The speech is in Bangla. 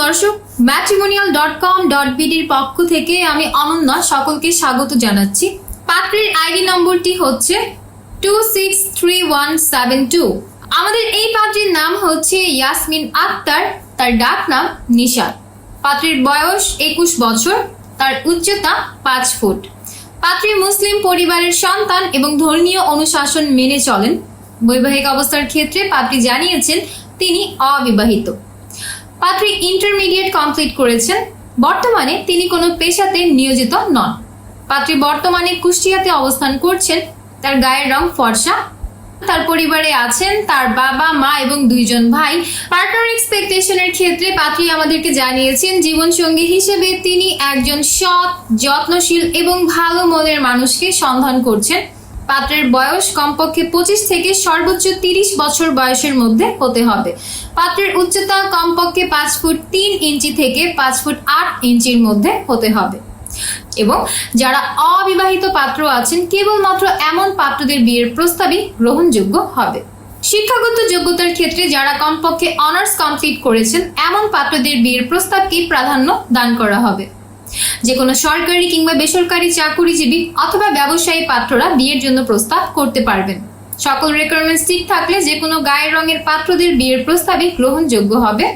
দর্শক, matrimonial.com.bd পক্ষ থেকে আমি অনন্যা সকলকে স্বাগত জানাচ্ছি। পাত্রের আইডি নম্বরটি হচ্ছে 263172। আমাদের এই পাত্রের নাম হচ্ছে ইয়াসমিন আক্তার, তার ডাক নাম নিশাদ। পাত্রের বয়স 21 বছর, তার উচ্চতা 5 ফুট। পাত্রী মুসলিম পরিবারের সন্তান এবং ধর্মীয় অনুশাসন মেনে চলেন। বৈবাহিক অবস্থার ক্ষেত্রে পাত্রী জানিয়েছেন তিনি অবিবাহিত। পাত্রী ইন্টারমিডিয়েট কমপ্লিট করেছেন। বর্তমানে তিনি কোনো পেশাতে নিয়োজিত নন। পাত্রী বর্তমানে কুষ্টিয়াতে অবস্থান করছেন। তার গায়ের রং ফর্সা। তার পরিবারে আছেন তার বাবা, মা এবং 2 জন ভাই। পার্টনার এক্সপেকটেশনের ক্ষেত্রে পাত্রী আমাদেরকে জানিয়েছেন জীবনসঙ্গী হিসেবে তিনি একজন সৎ, যত্নশীল এবং ভালো মনের মানুষকে সন্ধান করছেন। পাত্রের বয়স কমপক্ষে 25 থেকে সর্বোচ্চ 30 বছর বয়সের মধ্যে হতে হবে। পাত্রের উচ্চতা কমপক্ষে 5 ফুট 3 ইঞ্চি থেকে 5 ফুট 8 ইঞ্চির মধ্যে হতে হবে। এবং যারা অবিবাহিত পাত্র আছেন কেবলমাত্র এমন পাত্রদের বিয়ের প্রস্তাবই গ্রহণযোগ্য হবে। শিক্ষাগত যোগ্যতার ক্ষেত্রে যারা কমপক্ষে অনার্স কমপ্লিট করেছেন এমন পাত্রদের বিয়ের প্রস্তাবকে প্রাধান্য দান করা হবে। যে কোনো সরকারি কিংবা বেসরকারি চাকুরিজীবী অথবা ব্যবসায়ী পাত্ররা বিয়ের জন্য প্রস্তাব করতে পারবেন। সকল রিকোয়ারমেন্টস ঠিক থাকলে যে কোনো গায়ের রঙের পাত্রদের বিয়ের প্রস্তাবই গ্রহণযোগ্য হবে।